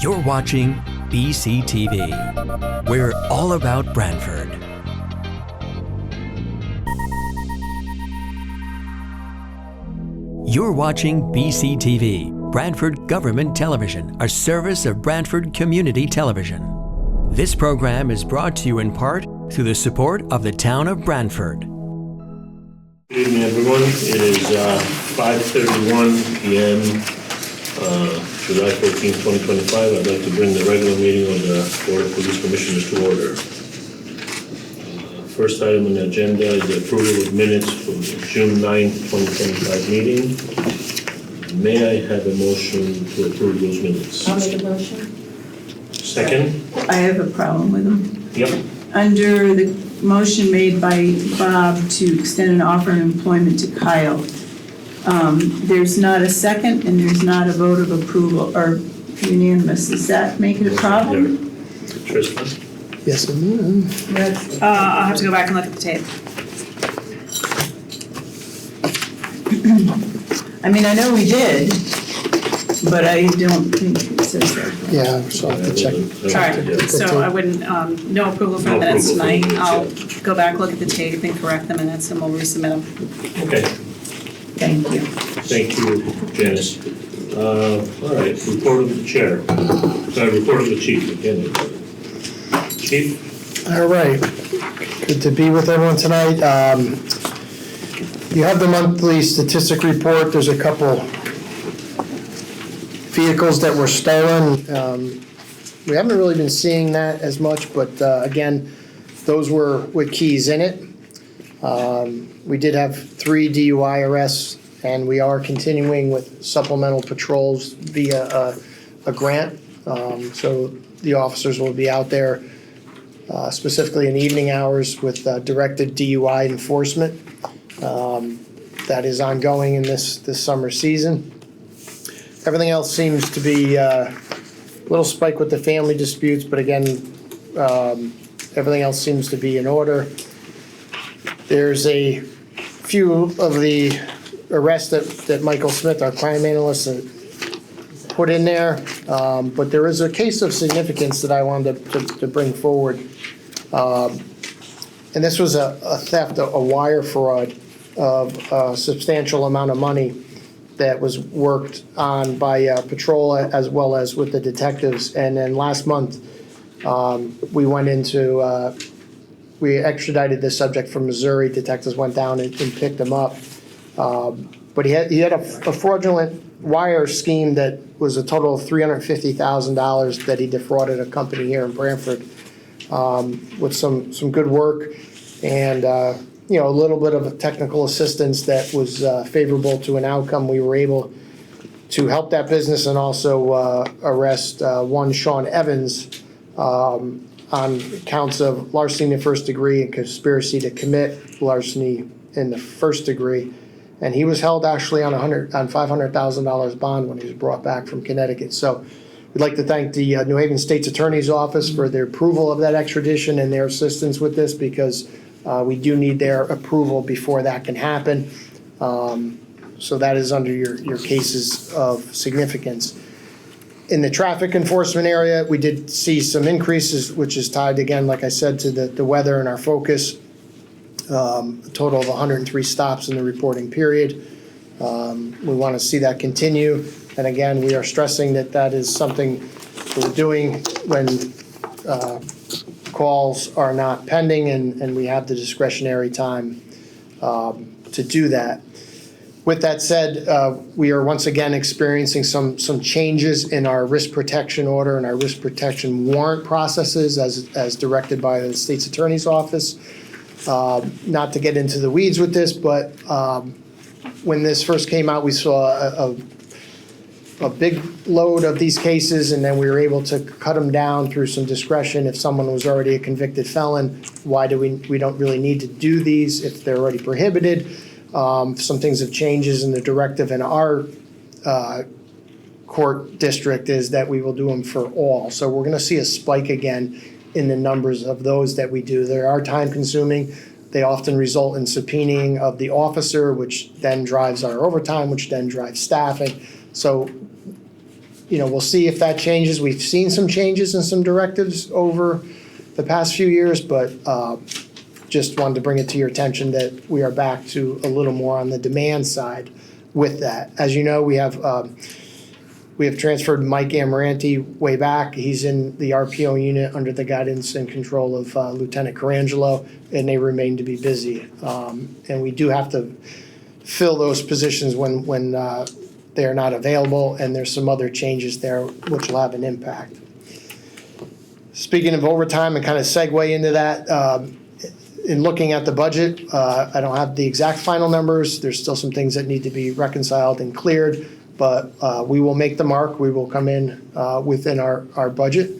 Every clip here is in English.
You're watching BCTV. We're all about Branford. You're watching BCTV, Branford Government Television, a service of Branford Community Television. This program is brought to you in part through the support of the town of Branford. Good evening, everyone. It is 5:31 p.m. July 14, 2025. I'd like to bring the regular meeting of the Board of Police Commissioners to order. First item on the agenda is the approval of minutes for the June 9, 2025 meeting. May I have a motion to approve those minutes? I'll make a motion. Second? I have a problem with them. Yep. Under the motion made by Bob to extend an offer of employment to Kyle, there's not a second and there's not a vote of approval or unanimous. Does that make it a problem? Tristan? Yes, it is. I'll have to go back and look at the tape. I mean, I know we did, but I don't think it says that. Yeah, so I'll have to check. Sorry, so I wouldn't, no approval for the minutes tonight. I'll go back, look at the tape and correct the minutes and we'll resubmit them. Okay. Thank you. Thank you, Janice. All right, report of the chair. Report of the chief again. Chief? All right, good to be with everyone tonight. You have the monthly statistic report. There's a couple vehicles that were stolen. We haven't really been seeing that as much, but again, those were with keys in it. We did have 3 DUI arrests, and we are continuing with supplemental patrols via a grant. So the officers will be out there specifically in evening hours with directed DUI enforcement. That is ongoing in this summer season. Everything else seems to be a little spike with the family disputes, but again, everything else seems to be in order. There's a few of the arrests that Michael Smith, our crime analyst, put in there, but there is a case of significance that I wanted to bring forward. And this was a theft, a wire fraud of a substantial amount of money that was worked on by patrol as well as with the detectives. And then last month, we went into, we extradited this subject from Missouri. Detectives went down and picked him up. But he had a fraudulent wire scheme that was a total of $350,000 that he defrauded a company here in Branford with some good work and a little bit of technical assistance that was favorable to an outcome. We were able to help that business and also arrest one Sean Evans on counts of larceny in the first degree and conspiracy to commit larceny in the first degree. And he was held actually on $500,000 bond when he was brought back from Connecticut. So we'd like to thank the New Haven State's Attorney's Office for their approval of that extradition and their assistance with this, because we do need their approval before that can happen. So that is under your cases of significance. In the traffic enforcement area, we did see some increases, which is tied again, like I said, to the weather and our focus. A total of 103 stops in the reporting period. We want to see that continue. And again, we are stressing that is something that we're doing when calls are not pending and we have the discretionary time to do that. With that said, we are once again experiencing some changes in our risk protection order and our risk protection warrant processes as directed by the State's Attorney's Office. Not to get into the weeds with this, but when this first came out, we saw a big load of these cases, and then we were able to cut them down through some discretion. If someone was already a convicted felon, why do we don't really need to do these if they're already prohibited? Some things have changes in the directive in our court district is that we will do them for all. So we're going to see a spike again in the numbers of those that we do. They are time consuming. They often result in subpoenaing of the officer, which then drives our overtime, which then drives staffing. So we'll see if that changes. We've seen some changes and some directives over the past few years, but just wanted to bring it to your attention that we are back to a little more on the demand side with that. As you know, we have transferred Mike Amaranti way back. He's in the RPO unit under the guidance and control of Lieutenant Carangelo, and they remain to be busy. And we do have to fill those positions when they are not available, and there's some other changes there which will have an impact. Speaking of overtime, and kind of segue into that, in looking at the budget, I don't have the exact final numbers. There's still some things that need to be reconciled and cleared, but we will make the mark. We will come in within our budget.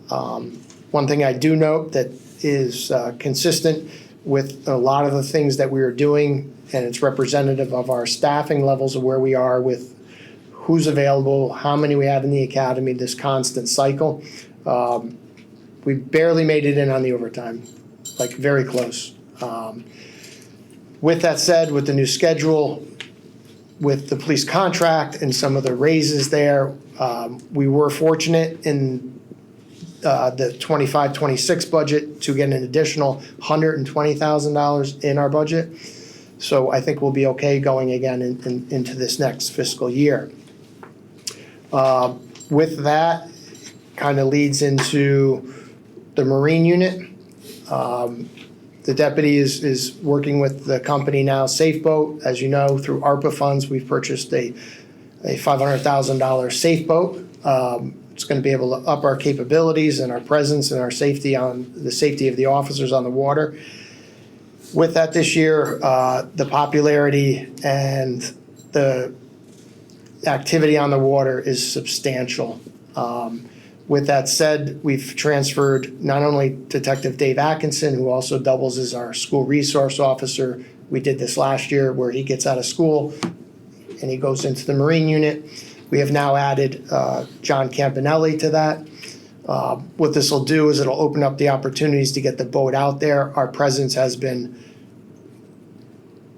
One thing I do note that is consistent with a lot of the things that we are doing, and it's representative of our staffing levels of where we are with who's available, how many we have in the academy, this constant cycle. We barely made it in on the overtime, like very close. With that said, with the new schedule, with the police contract and some of the raises there, we were fortunate in the 25-26 budget to get an additional $120,000 in our budget. So I think we'll be okay going again into this next fiscal year. With that, kind of leads into the Marine unit. The deputy is working with the company now, Safe Boat. As you know, through ARPA funds, we've purchased a $500,000 safe boat. It's going to be able to up our capabilities and our presence and our safety on the safety of the officers on the water. With that this year, the popularity and the activity on the water is substantial. With that said, we've transferred not only Detective Dave Atkinson, who also doubles as our school resource officer. We did this last year where he gets out of school and he goes into the Marine unit. We have now added John Campanelli to that. What this will do is it'll open up the opportunities to get the boat out there. Our presence has been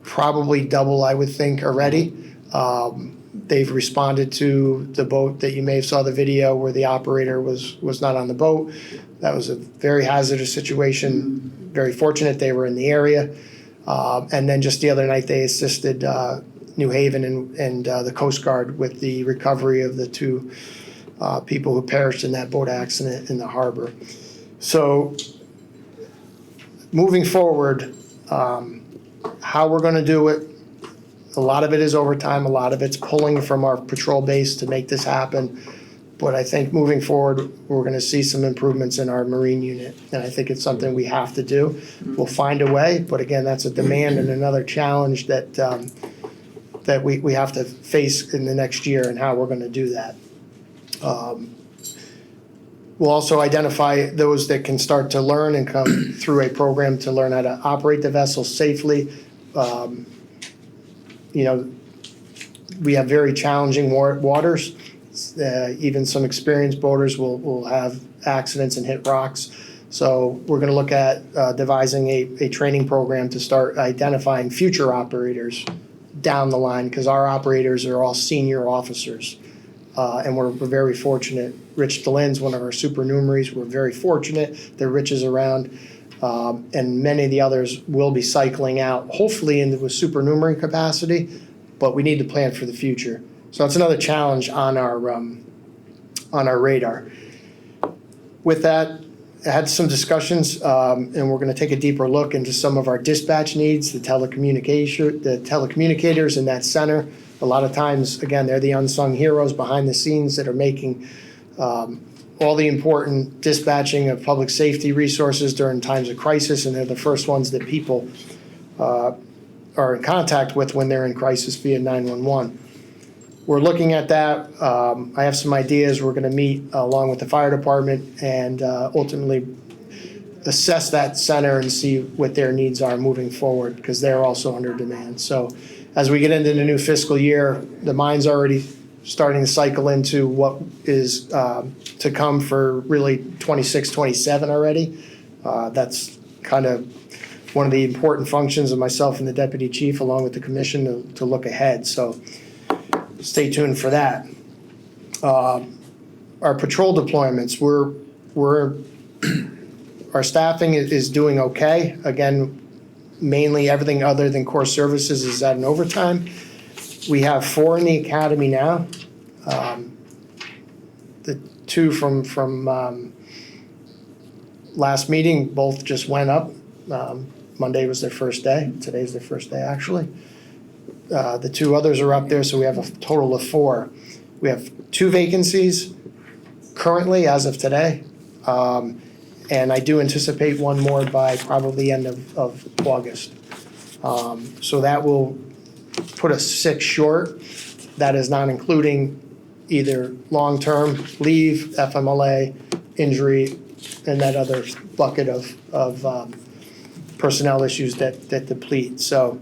probably double, I would think, already. They've responded to the boat that you may have saw the video where the operator was not on the boat. That was a very hazardous situation. Very fortunate they were in the area. And then just the other night they assisted New Haven and the Coast Guard with the recovery of the two people who perished in that boat accident in the harbor. So moving forward, how we're going to do it, a lot of it is overtime, a lot of it's pulling from our patrol base to make this happen. But I think moving forward, we're going to see some improvements in our Marine unit. And I think it's something we have to do. We'll find a way, but again, that's a demand and another challenge that that we have to face in the next year and how we're going to do that. We'll also identify those that can start to learn and come through a program to learn how to operate the vessel safely. We have very challenging waters. Even some experienced boaters will have accidents and hit rocks. So we're going to look at devising a training program to start identifying future operators down the line, because our operators are all senior officers. And we're very fortunate. Rich Delin's one of our supernumeraries. We're very fortunate that Rich is around. And many of the others will be cycling out, hopefully into a supernumerary capacity, but we need to plan for the future. So that's another challenge on our radar. With that, I had some discussions, and we're going to take a deeper look into some of our dispatch needs, the telecommunicators in that center. A lot of times, again, they're the unsung heroes behind the scenes that are making all the important dispatching of public safety resources during times of crisis, and they're the first ones that people are in contact with when they're in crisis via 911. We're looking at that. I have some ideas. We're going to meet along with the fire department and ultimately assess that center and see what their needs are moving forward, because they're also under demand. So as we get into the new fiscal year, the mind's already starting to cycle into what is to come for really 26, 27 already. That's kind of one of the important functions of myself and the deputy chief, along with the commission, to look ahead. So stay tuned for that. our patrol deployments, our staffing is doing okay. Again, mainly everything other than core services is at an overtime. We have 4 in the academy now. The 2 from last meeting both just went up. Monday was their first day. Today's their first day, actually. The 2 others are up there, so we have a total of 4. We have 2 vacancies currently as of today. And I do anticipate 1 more by probably end of August. So that will put us 6 short. That is not including either long-term leave, FMLA, injury, and that other bucket of personnel issues that deplete. So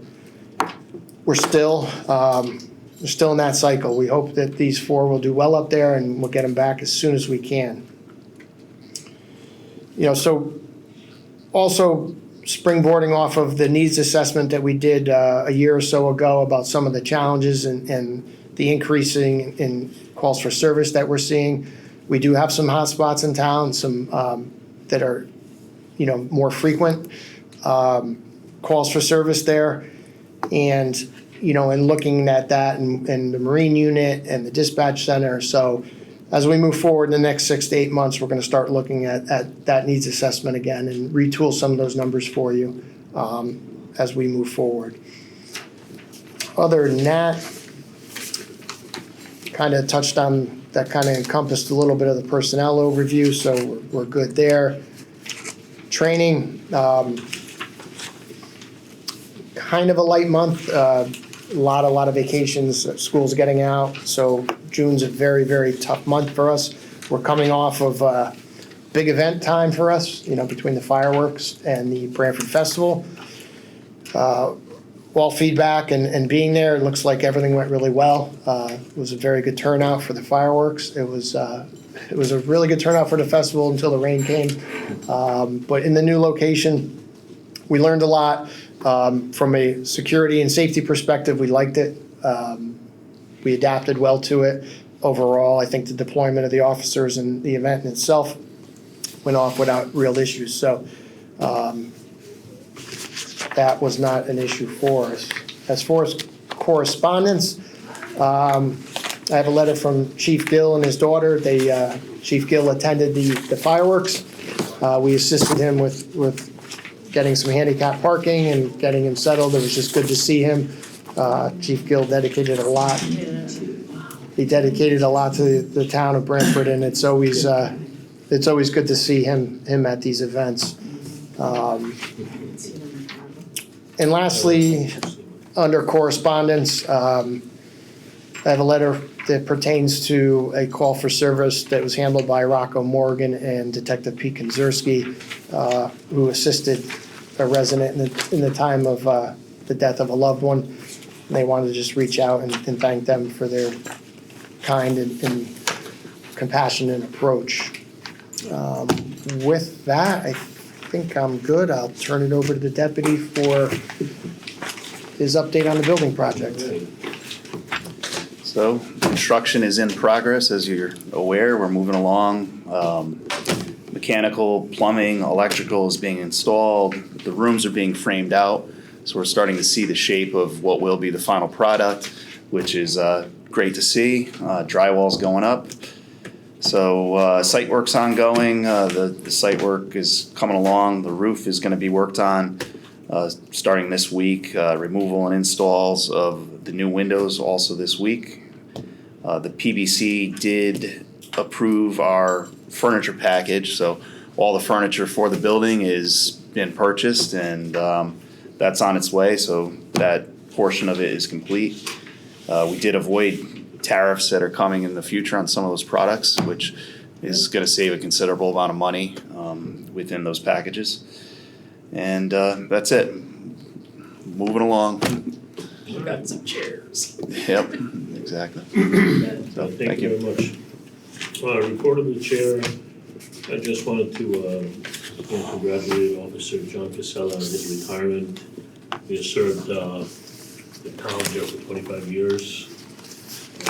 we're still in that cycle. We hope that these 4 will do well up there, and we'll get them back as soon as we can. So also springboarding off of the needs assessment that we did a year or so ago about some of the challenges and the increasing in calls for service that we're seeing. We do have some hotspots in town, some that are, more frequent calls for service there. And, and looking at that and the Marine unit and the dispatch center. So as we move forward in the next 6 to 8 months, we're going to start looking at that needs assessment again and retool some of those numbers for you as we move forward. Other than that, kind of touched on that, kind of encompassed a little bit of the personnel overview, so we're good there. Training, kind of a light month. A lot of vacations, school's getting out, so June's a very, very tough month for us. We're coming off of big event time for us, between the fireworks and the Branford Festival. All feedback and being there, it looks like everything went really well. It was a very good turnout for the fireworks. It was a really good turnout for the festival until the rain came. But in the new location, we learned a lot. From a security and safety perspective, we liked it. We adapted well to it. Overall, I think the deployment of the officers and the event in itself went off without real issues. So that was not an issue for us. As far as correspondence, I have a letter from Chief Gill and his daughter. Chief Gill attended the fireworks. We assisted him with getting some handicap parking and getting him settled. It was just good to see him. Chief Gill dedicated a lot. He dedicated a lot to the town of Branford, and it's always good to see him at these events. And lastly, under correspondence, I have a letter that pertains to a call for service that was handled by Rocco Morgan and Detective Pete Konzerski, who assisted a resident in the time of the death of a loved one. And they wanted to just reach out and thank them for their kind and compassionate approach. With that, I think I'm good. I'll turn it over to the deputy for his update on the building project. So construction is in progress, as you're aware. We're moving along. Mechanical, plumbing, electrical is being installed. The rooms are being framed out. So we're starting to see the shape of what will be the final product, which is great to see. Drywall's going up. So site work's ongoing. The site work is coming along. The roof is going to be worked on starting this week. Removal and installs of the new windows also this week. The PBC did approve our furniture package, so all the furniture for the building is been purchased, and that's on its way, so that portion of it is complete. We did avoid tariffs that are coming in the future on some of those products, which is going to save a considerable amount of money within those packages. And that's it. Moving along. We got some chairs. Yep, exactly. So, Thank you very much. Report of the chair. I just wanted to congratulate Officer John Casella on his retirement. He has served the town here for 25 years.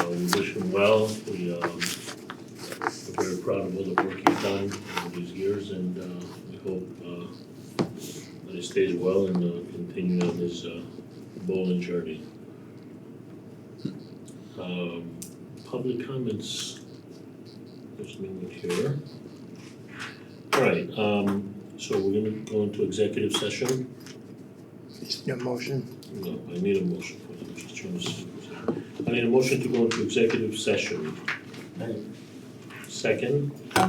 We wish him well. We are very very proud of all the work you've done over these years, and we hope that it stays well and continue on this bowling journey. Public comments. There's no one here. All right, so we're gonna go into executive session. No motion. No, I need a motion for that. I'm just trying to see. I need a motion to go into executive session. Second? All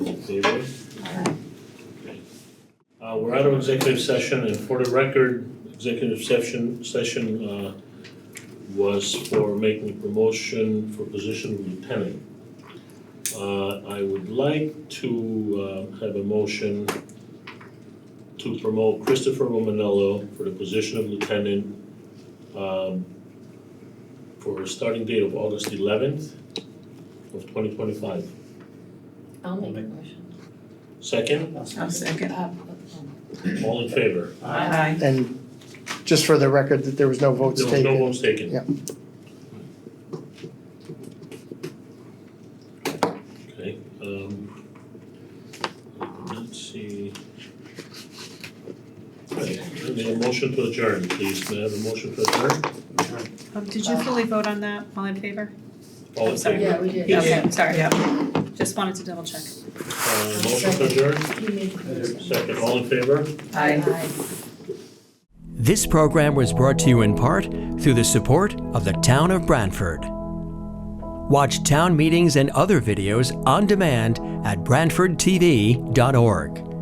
in favor? Okay. We're out of executive session, and for the record, executive session was for making a promotion for position of lieutenant. I would like to have a motion to promote Christopher Romanello for the position of lieutenant for a starting date of August 11th of 2025. I'll make a motion. Second? I'll second. All in favor? Aye. And just for the record, that there was no votes There was taken. no votes taken. Yeah. Okay, let's see. Right, I need a motion to adjourn, please. May I have a motion to adjourn? Did you fully vote on that? All in favor? All in Sorry. favor? Yeah, we did. Okay, sorry. Yeah. Just wanted to double check. Motion to adjourn? You made the motion. Second, all in favor? Aye. This program was brought to you in part through the support of the Town of Branford. Watch town meetings and other videos on demand at BranfordTV.org.